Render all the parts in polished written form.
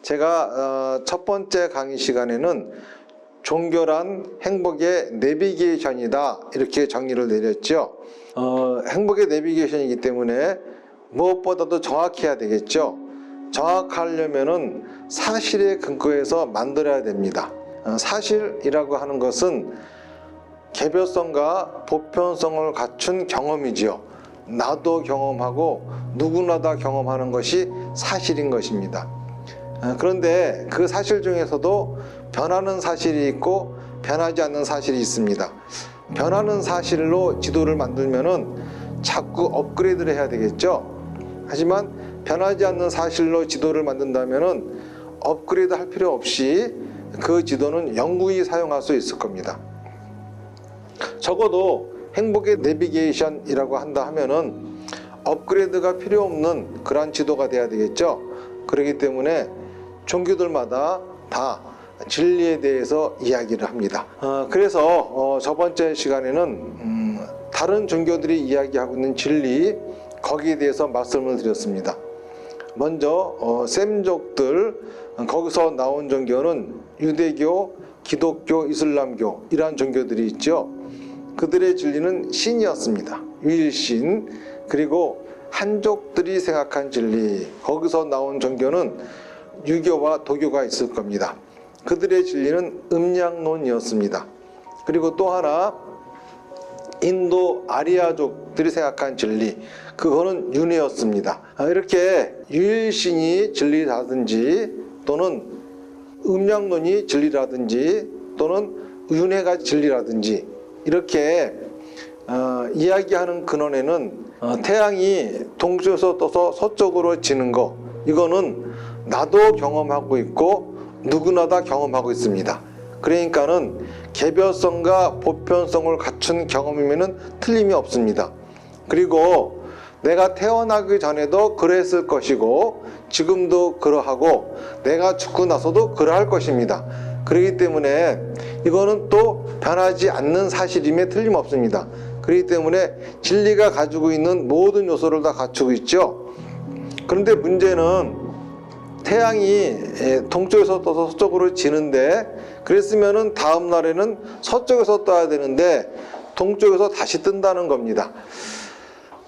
제가 첫 번째 강의 시간에는 종교란 행복의 내비게이션이다 이렇게 정의를 내렸죠. 행복의 내비게이션이기 때문에 무엇보다도 정확해야 되겠죠. 정확하려면은 사실에 근거해서 만들어야 됩니다. 사실이라고 하는 것은 개별성과 보편성을 갖춘 경험이지요. 나도 경험하고 누구나 다 경험하는 것이 사실인 것입니다. 그런데 그 사실 중에서도 변하는 사실이 있고 변하지 않는 사실이 있습니다. 변하는 사실로 지도를 만들면은 자꾸 업그레이드를 해야 되겠죠. 하지만 변하지 않는 사실로 지도를 만든다면은 업그레이드 할 필요 없이 그 지도는 영구히 사용할 수 있을 겁니다. 적어도 행복의 내비게이션이라고 한다 하면은 업그레이드가 필요 없는 그러한 지도가 돼야 되겠죠. 그렇기 때문에 종교들마다 다 진리에 대해서 이야기를 합니다. 그래서 저번째 시간에는 다른 종교들이 이야기하고 있는 진리, 거기에 대해서 말씀을 드렸습니다. 먼저 셈족들, 거기서 나온 종교는 유대교, 기독교, 이슬람교 이러한 종교들이 있죠. 그들의 진리는 신이었습니다. 유일신. 그리고 한족들이 생각한 진리, 거기서 나온 종교는 유교와 도교가 있을 겁니다. 그들의 진리는 음양론이었습니다. 그리고 또 하나 인도 아리아족들이 생각한 진리, 그거는 윤회였습니다. 이렇게 유일신이 진리라든지 또는 음양론이 진리라든지 또는 윤회가 진리라든지 이렇게 이야기하는 근원에는 태양이 동쪽에서 떠서 서쪽으로 지는 거, 이거는 나도 경험하고 있고 누구나 다 경험하고 있습니다. 그러니까는 개별성과 보편성을 갖춘 경험이면은 틀림이 없습니다. 그리고 내가 태어나기 전에도 그랬을 것이고 지금도 그러하고 내가 죽고 나서도 그러할 것입니다. 그렇기 때문에 이거는 또 변하지 않는 사실임에 틀림없습니다. 그렇기 때문에 진리가 가지고 있는 모든 요소를 다 갖추고 있죠. 그런데 문제는 태양이 동쪽에서 떠서 서쪽으로 지는데, 그랬으면은 다음 날에는 서쪽에서 떠야 되는데 동쪽에서 다시 뜬다는 겁니다.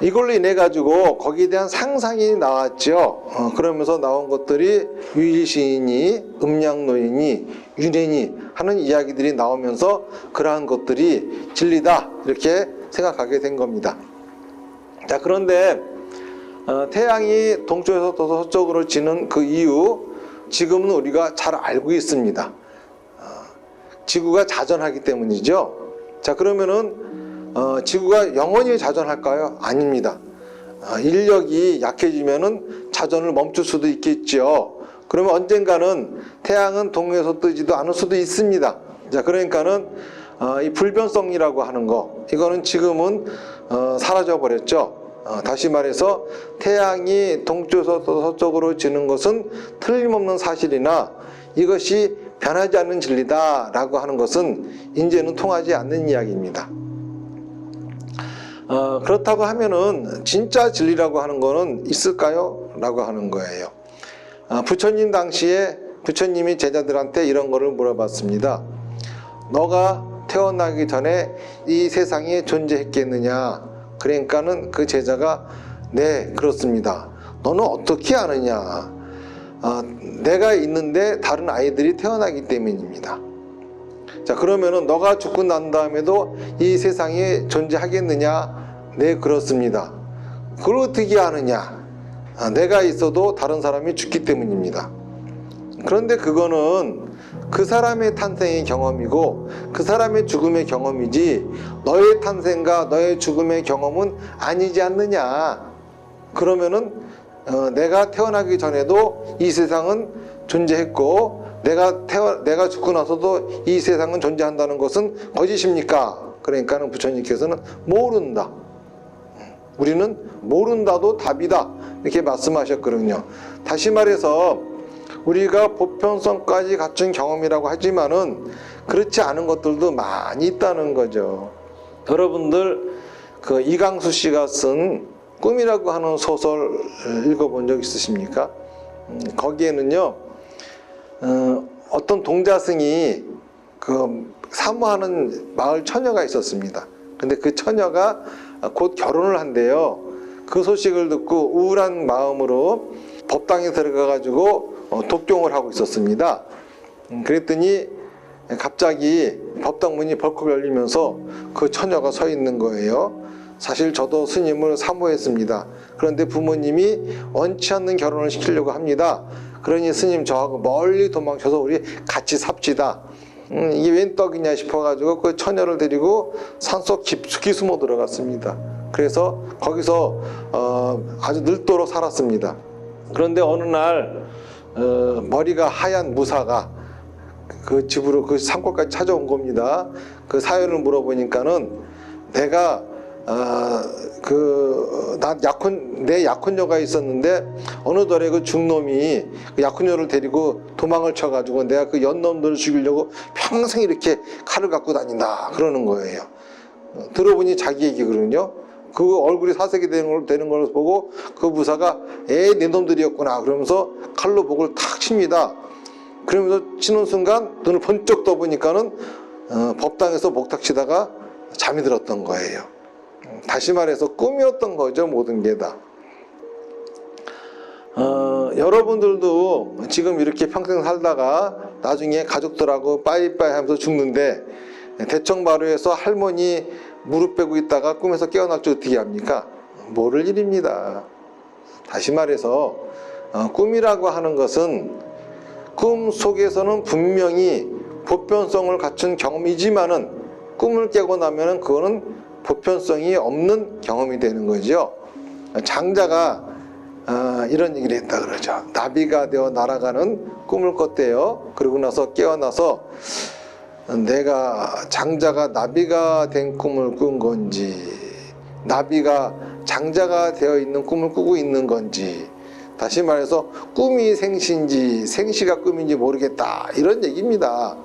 이걸로 인해 가지고 거기에 대한 상상이 나왔죠. 그러면서 나온 것들이 유일신이니 음양론이니 윤회니 하는 이야기들이 나오면서 그러한 것들이 진리다 이렇게 생각하게 된 겁니다. 자, 그런데 태양이 동쪽에서 떠서 서쪽으로 지는 그 이유, 지금은 우리가 잘 알고 있습니다. 지구가 자전하기 때문이죠. 자, 그러면은 지구가 영원히 자전할까요? 아닙니다. 인력이 약해지면은 자전을 멈출 수도 있겠죠. 그러면 언젠가는 태양은 동에서 뜨지도 않을 수도 있습니다. 자, 그러니까는 이 불변성이라고 하는 거, 이거는 지금은 사라져 버렸죠. 다시 말해서 태양이 동쪽에서 서쪽으로 지는 것은 틀림없는 사실이나 이것이 변하지 않는 진리다라고 하는 것은 이제는 통하지 않는 이야기입니다. 그렇다고 하면은 진짜 진리라고 하는 거는 있을까요? 라고 하는 거예요. 부처님 당시에 부처님이 제자들한테 이런 거를 물어봤습니다. 너가 태어나기 전에 이 세상에 존재했겠느냐? 그러니까는 그 제자가 네, 그렇습니다. 너는 어떻게 아느냐? 내가 있는데 다른 아이들이 태어나기 때문입니다. 자, 그러면은 너가 죽고 난 다음에도 이 세상에 존재하겠느냐? 네, 그렇습니다. 그걸 어떻게 아느냐? 내가 있어도 다른 사람이 죽기 때문입니다. 그런데 그거는 그 사람의 탄생의 경험이고 그 사람의 죽음의 경험이지 너의 탄생과 너의 죽음의 경험은 아니지 않느냐. 그러면은 내가 태어나기 전에도 이 세상은 존재했고 내가 죽고 나서도 이 세상은 존재한다는 것은 거짓입니까? 그러니까는 부처님께서는 모른다. 우리는 모른다도 답이다. 이렇게 말씀하셨거든요. 다시 말해서 우리가 보편성까지 갖춘 경험이라고 하지만은 그렇지 않은 것들도 많이 있다는 거죠. 여러분들 그 이강수 씨가 쓴 꿈이라고 하는 소설 읽어본 적 있으십니까? 거기에는요 어떤 동자승이 그 사모하는 마을 처녀가 있었습니다. 근데 그 처녀가 곧 결혼을 한대요. 그 소식을 듣고 우울한 마음으로 법당에 들어가 가지고 독경을 하고 있었습니다. 그랬더니 갑자기 법당 문이 벌컥 열리면서 그 처녀가 서 있는 거예요. 사실 저도 스님을 사모했습니다. 그런데 부모님이 원치 않는 결혼을 시키려고 합니다. 그러니 스님 저하고 멀리 도망쳐서 우리 같이 삽시다. 이게 웬 떡이냐 싶어가지고 그 처녀를 데리고 산속 깊숙이 숨어 들어갔습니다. 그래서 거기서 아주 늙도록 살았습니다. 그런데 어느 날 머리가 하얀 무사가 그 집으로 그 산골까지 찾아온 겁니다. 그 사연을 물어보니까는 내가 내 약혼녀가 있었는데 어느 달에 그 중놈이 그 약혼녀를 데리고 도망을 쳐가지고 내가 그 연놈들을 죽이려고 평생 이렇게 칼을 갖고 다닌다 그러는 거예요. 들어보니 자기 얘기거든요. 그 얼굴이 사색이 되는 걸 보고 그 무사가 내 놈들이었구나 그러면서 칼로 목을 탁 칩니다. 그러면서 치는 순간 눈을 번쩍 떠보니까는 법당에서 목탁 치다가 잠이 들었던 거예요. 다시 말해서 꿈이었던 거죠. 모든 게 다. 여러분들도 지금 이렇게 평생 살다가 나중에 가족들하고 빠이빠이 하면서 죽는데 대청마루에서 할머니 무릎 빼고 있다가 꿈에서 깨어날 줄 어떻게 합니까? 모를 일입니다. 다시 말해서 꿈이라고 하는 것은 꿈 속에서는 분명히 보편성을 갖춘 경험이지만은 꿈을 깨고 나면은 그거는 보편성이 없는 경험이 되는 거죠. 장자가 이런 얘기를 했다 그러죠. 나비가 되어 날아가는 꿈을 꿨대요. 그러고 나서 깨어나서 내가 장자가 나비가 된 꿈을 꾼 건지 나비가 장자가 되어 있는 꿈을 꾸고 있는 건지 다시 말해서 꿈이 생시인지 생시가 꿈인지 모르겠다 이런 얘기입니다.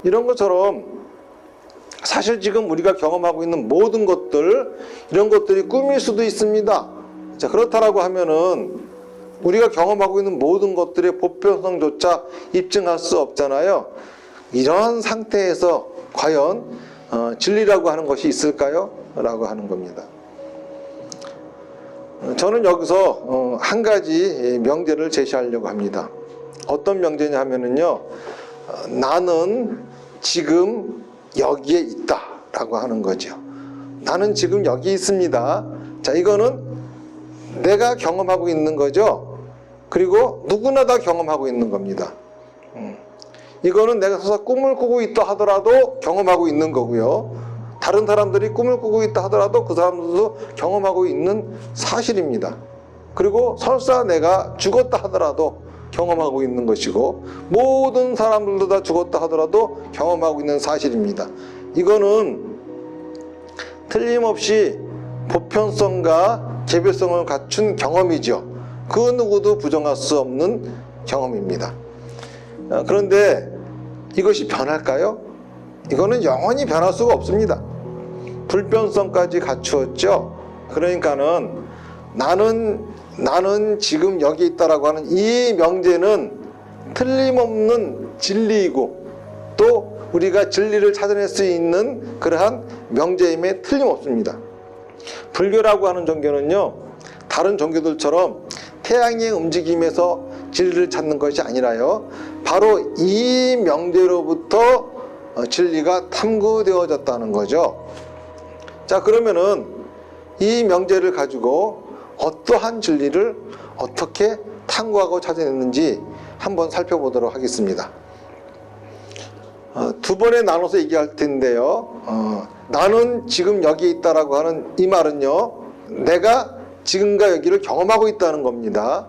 이런 것처럼 사실 지금 우리가 경험하고 있는 모든 것들 이런 것들이 꿈일 수도 있습니다. 자, 그렇다라고 하면은 우리가 경험하고 있는 모든 것들의 보편성조차 입증할 수 없잖아요. 이러한 상태에서 과연 진리라고 하는 것이 있을까요? 라고 하는 겁니다. 저는 여기서 한 가지 명제를 제시하려고 합니다. 어떤 명제냐 하면은요, 나는 지금 여기에 있다 라고 하는 거죠. 나는 지금 여기 있습니다. 자, 이거는 내가 경험하고 있는 거죠. 그리고 누구나 다 경험하고 있는 겁니다. 이거는 내가 서서 꿈을 꾸고 있다 하더라도 경험하고 있는 거고요. 다른 사람들이 꿈을 꾸고 있다 하더라도 그 사람들도 경험하고 있는 사실입니다. 그리고 설사 내가 죽었다 하더라도 경험하고 있는 것이고 모든 사람들도 다 죽었다 하더라도 경험하고 있는 사실입니다. 이거는 틀림없이 보편성과 개별성을 갖춘 경험이죠. 그 누구도 부정할 수 없는 경험입니다. 그런데 이것이 변할까요? 이거는 영원히 변할 수가 없습니다. 불변성까지 갖추었죠. 그러니까는 나는 지금 여기 있다라고 하는 이 명제는 틀림없는 진리이고 또 우리가 진리를 찾아낼 수 있는 그러한 명제임에 틀림없습니다. 불교라고 하는 종교는요, 다른 종교들처럼 태양의 움직임에서 진리를 찾는 것이 아니라요, 바로 이 명제로부터 진리가 탐구되어졌다는 거죠. 자, 그러면은 이 명제를 가지고 어떠한 진리를 어떻게 탐구하고 찾아냈는지 한번 살펴보도록 하겠습니다. 두 번에 나눠서 얘기할 텐데요. 나는 지금 여기 있다라고 하는 이 말은요, 내가 지금과 여기를 경험하고 있다는 겁니다.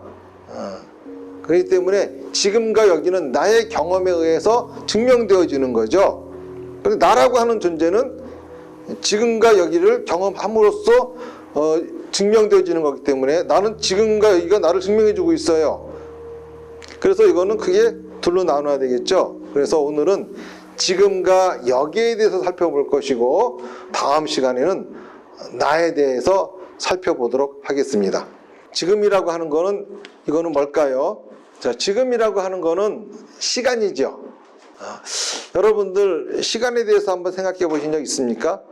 그렇기 때문에 지금과 여기는 나의 경험에 의해서 증명되어지는 거죠. 그런데 나라고 하는 존재는 지금과 여기를 경험함으로써 증명되어지는 거기 때문에 나는 지금과 여기가 나를 증명해주고 있어요. 그래서 이거는 크게 둘로 나눠야 되겠죠. 그래서 오늘은 지금과 여기에 대해서 살펴볼 것이고 다음 시간에는 나에 대해서 살펴보도록 하겠습니다. 지금이라고 하는 거는 이거는 뭘까요? 자, 지금이라고 하는 거는 시간이죠. 여러분들 시간에 대해서 한번 생각해 보신 적 있습니까?